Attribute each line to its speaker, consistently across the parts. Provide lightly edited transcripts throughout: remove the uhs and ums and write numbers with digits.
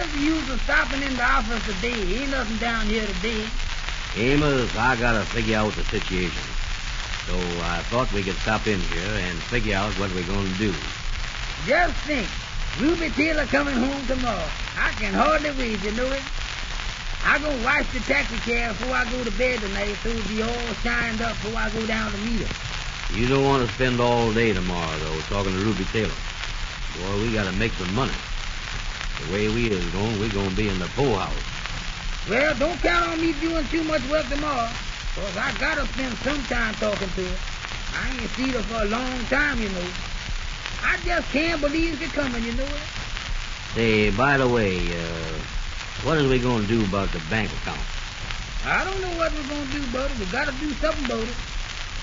Speaker 1: Where's the use of stopping in the office today? Ain't nothing down here today.
Speaker 2: Amos, I gotta figure out the situation. So I thought we could stop in here and figure out what we're gonna do.
Speaker 1: Just think, Ruby Taylor coming home tomorrow. I can hardly wait, you know it. I gonna wash the taxi cab before I go to bed tonight so it'll be all shined up before I go down to meet her.
Speaker 2: You don't want to spend all day tomorrow, though, talking to Ruby Taylor. Boy, we gotta make some money. The way we is going, we're gonna be in the poorhouse.
Speaker 1: Well, don't count on me doing too much work tomorrow, 'cause I gotta spend some time talking to her. I ain't seen her for a long time, you know. I just can't believe she's coming, you know it.
Speaker 2: Say, by the way, what is we gonna do about the bank account?
Speaker 1: I don't know what we're gonna do about it. We gotta do something about it.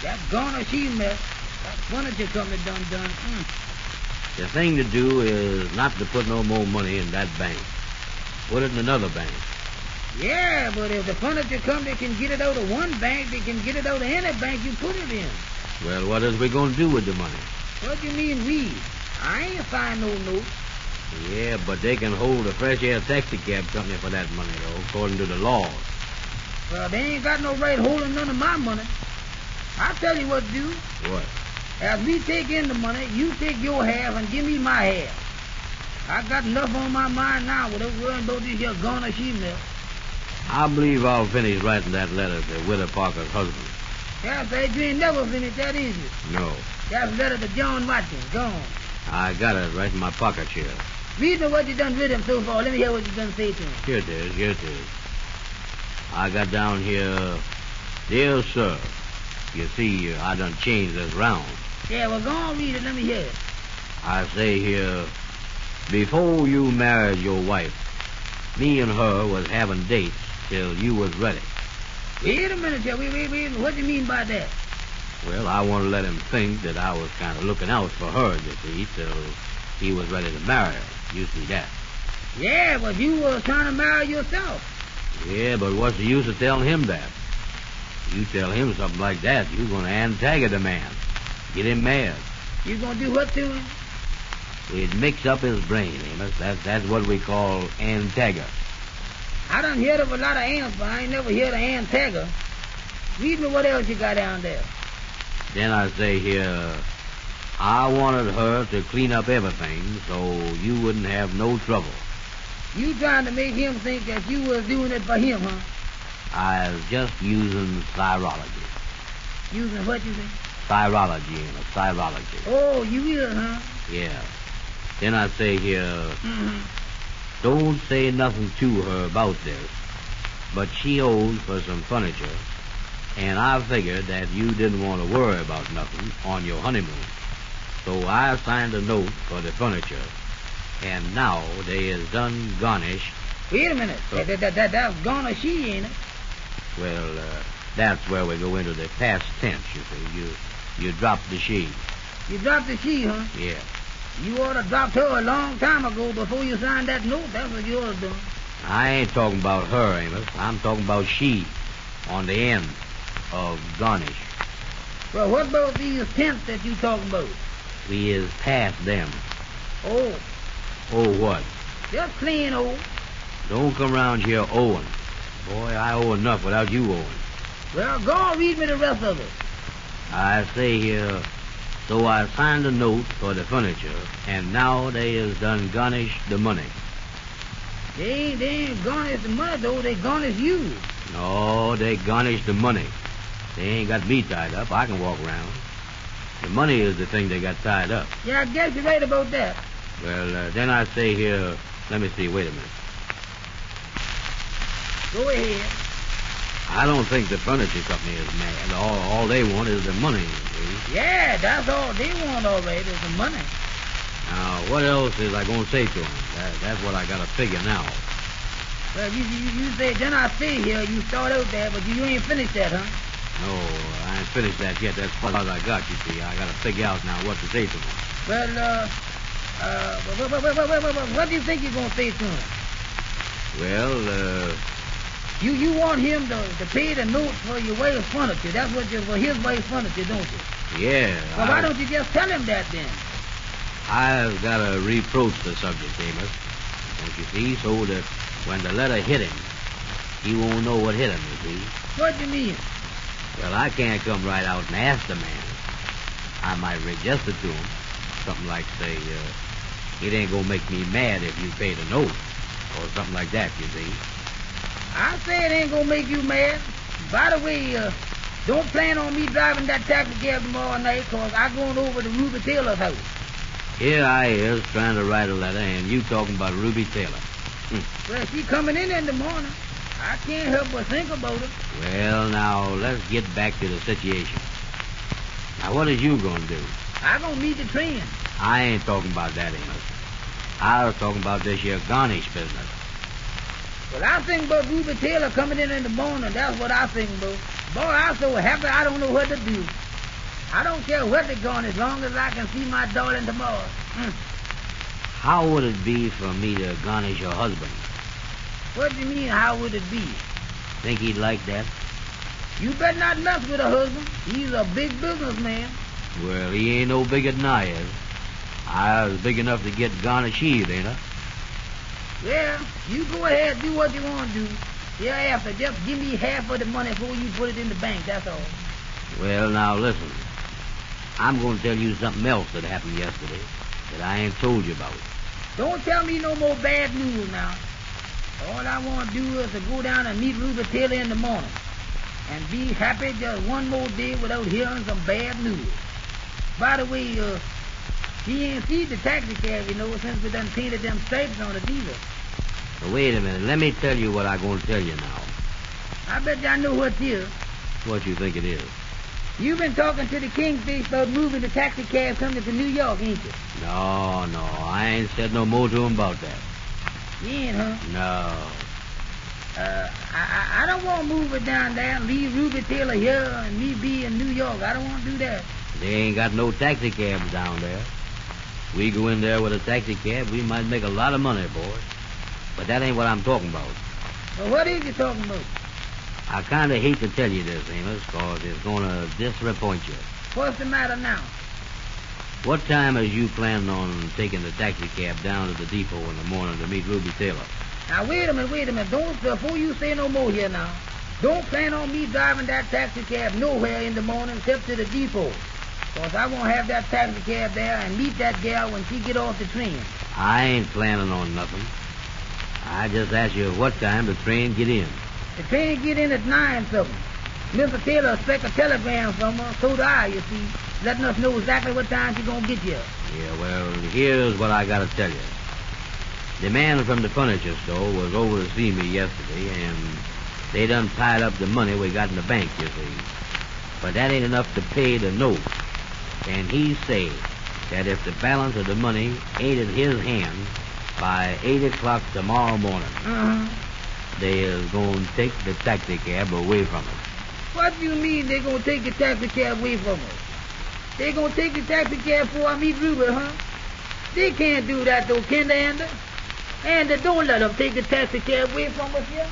Speaker 1: That garnish mess, that furniture company done.
Speaker 2: The thing to do is not to put no more money in that bank. Put it in another bank.
Speaker 1: Yeah, but if the furniture company can get it out of one bank, they can get it out of any bank you put it in.
Speaker 2: Well, what is we gonna do with the money?
Speaker 1: What do you mean we? I ain't signed no note.
Speaker 2: Yeah, but they can hold a fresh air taxi cab company for that money, though, according to the laws.
Speaker 1: Well, they ain't got no right holding none of my money. I'll tell you what to do.
Speaker 2: What?
Speaker 1: As we take in the money, you take your half and give me my half. I got enough on my mind now without worrying about this here garnish email.
Speaker 2: I believe I'll finish writing that letter to Willa Parker's husband.
Speaker 1: Yeah, say you ain't never finished that, is it?
Speaker 2: No.
Speaker 1: That's a letter to John Watkins. Go on.
Speaker 2: I got it right in my pocket here.
Speaker 1: Read me what you done with him so far. Let me hear what you done say to him.
Speaker 2: Here it is. I got down here, dear sir. You see, I done changed this round.
Speaker 1: Yeah, well, go on, read it. Let me hear it.
Speaker 2: I say here, before you married your wife, me and her was having dates till you was ready.
Speaker 1: Wait a minute, sir. Wait. What do you mean by that?
Speaker 2: Well, I want to let him think that I was kind of looking out for her, you see, till he was ready to marry her. You see that?
Speaker 1: Yeah, but you was trying to marry yourself.
Speaker 2: Yeah, but what's the use of telling him that? You tell him something like that, you're going to antagon the man. Get him mad.
Speaker 1: You gonna do what to him?
Speaker 2: We'd mix up his brain, Amos. That's what we call antagon.
Speaker 1: I done heard of a lot of ants, but I ain't never heard of antagger. Read me what else you got down there.
Speaker 2: Then I say here, I wanted her to clean up everything so you wouldn't have no trouble.
Speaker 1: You trying to make him think that you was doing it for him, huh?
Speaker 2: I was just using chirology.
Speaker 1: Using what you say?
Speaker 2: Chirology, Amos, chirology.
Speaker 1: Oh, you is, huh?
Speaker 2: Yeah. Then I say here, don't say nothing to her about this, but she owes for some furniture, and I figured that you didn't want to worry about nothing on your honeymoon. So I signed a note for the furniture, and now they is done garnished.
Speaker 1: Wait a minute. That's garnish, ain't it?
Speaker 2: Well, that's where we go into the past tense, you see. You dropped the she.
Speaker 1: You dropped the she, huh?
Speaker 2: Yeah.
Speaker 1: You ought to dropped her a long time ago before you signed that note. That's what you ought to do.
Speaker 2: I ain't talking about her, Amos. I'm talking about she on the end of garnish.
Speaker 1: Well, what about these tents that you talking about?
Speaker 2: We is past them.
Speaker 1: Oh.
Speaker 2: Oh, what?
Speaker 1: Just plain old.
Speaker 2: Don't come around here owing. Boy, I owe enough without you owing.
Speaker 1: Well, go on, read me the rest of it.
Speaker 2: I say here, so I signed a note for the furniture, and now they is done garnish the money.
Speaker 1: They ain't garnish the money, though. They garnish you.
Speaker 2: No, they garnish the money. They ain't got me tied up. I can walk around. The money is the thing they got tied up.
Speaker 1: Yeah, I guess you're right about that.
Speaker 2: Well, then I say here, let me see, wait a minute.
Speaker 1: Go ahead.
Speaker 2: I don't think the furniture company is mad. All they want is the money. See?
Speaker 1: Yeah, that's all they want, all right, is the money.
Speaker 2: Now, what else is I going to say to them? That's what I got to figure now.
Speaker 1: Well, you say, then I stay here, you start out there, but you ain't finished that, huh?
Speaker 2: No, I ain't finished that yet. That's what I got, you see. I got to figure out now what to say to them.
Speaker 1: Well, what do you think you're going to say to him?
Speaker 2: Well,
Speaker 1: You want him to pay the note for your wife's furniture. That's what for his wife's furniture, don't you?
Speaker 2: Yeah.
Speaker 1: Well, why don't you just tell him that then?
Speaker 2: I've got to reproach the subject, Amos. Don't you see? So that when the letter hit him, he won't know what hit him, you see.
Speaker 1: What do you mean?
Speaker 2: Well, I can't come right out and ask the man. I might register to him. Something like, say, it ain't gonna make me mad if you pay the note. Or something like that, you see.
Speaker 1: I say it ain't gonna make you mad. By the way, don't plan on me driving that taxi cab tomorrow night, 'cause I going over to Ruby Taylor's house.
Speaker 2: Here I is trying to write a letter, and you talking about Ruby Taylor.
Speaker 1: Well, she coming in the morning. I can't help but think about it.
Speaker 2: Well, now, let's get back to the situation. Now, what is you gonna do?
Speaker 1: I gonna meet the train.
Speaker 2: I ain't talking about that, Amos. I was talking about this here garnish business.
Speaker 1: Well, I think about Ruby Taylor coming in the morning. That's what I think about. Boy, I'm so happy I don't know what to do. I don't care what they're going as long as I can see my darling tomorrow.
Speaker 2: How would it be for me to garnish your husband?
Speaker 1: What do you mean, how would it be?
Speaker 2: Think he'd like that?
Speaker 1: You better not mess with her husband. He's a big businessman.
Speaker 2: Well, he ain't no bigger than I is. I was big enough to get garnished, ain't I?
Speaker 1: Well, you go ahead, do what you want to do. Hereafter, just give me half of the money before you put it in the bank, that's all.
Speaker 2: Well, now, listen. I'm going to tell you something else that happened yesterday that I ain't told you about.
Speaker 1: Don't tell me no more bad news now. All I want to do is to go down and meet Ruby Taylor in the morning and be happy just one more day without hearing some bad news. By the way, she ain't seen the taxi cab, since we done painted them stripes on the diesel.
Speaker 2: Now, wait a minute. Let me tell you what I'm going to tell you now.
Speaker 1: I bet y'all know what it is.
Speaker 2: What you think it is?
Speaker 1: You've been talking to the Kingfish about moving the taxi cab coming to New York, ain't you?
Speaker 2: No, I ain't said no more to him about that.
Speaker 1: You ain't, huh?
Speaker 2: No.
Speaker 1: I don't want to move it down there and leave Ruby Taylor here and me be in New York. I don't want to do that.
Speaker 2: They ain't got no taxi cabs down there. We go in there with a taxi cab, we might make a lot of money, boy. But that ain't what I'm talking about.
Speaker 1: Well, what is you talking about?
Speaker 2: I kind of hate to tell you this, Amos, because it's going to disappoint you.
Speaker 1: What's the matter now?
Speaker 2: What time is you planning on taking the taxi cab down to the depot in the morning to meet Ruby Taylor?
Speaker 1: Now, wait a minute. Don't, before you say no more here now, don't plan on me driving that taxi cab nowhere in the morning except to the depot. Because I won't have that taxi cab there and meet that gal when she get off the train.
Speaker 2: I ain't planning on nothing. I just asked you what time the train get in.
Speaker 1: The train get in at 9 something. Mr. Taylor expect a telegram from her, so do I, you see, letting us know exactly what time she's gonna get here.
Speaker 2: Yeah, well, here's what I gotta tell you. The man from the furniture store was over to see me yesterday, and they done tied up the money we got in the bank, you see. But that ain't enough to pay the note. And he say that if the balance of the money ain't in his hand by 8 o'clock tomorrow morning, they is going to take the taxi cab away from us.
Speaker 1: What do you mean they going to take the taxi cab away from us? They going to take the taxi cab before I meet Ruby, huh? They can't do that, though, can they, Andy? Andy, don't let them take the taxi cab away from us, yeah?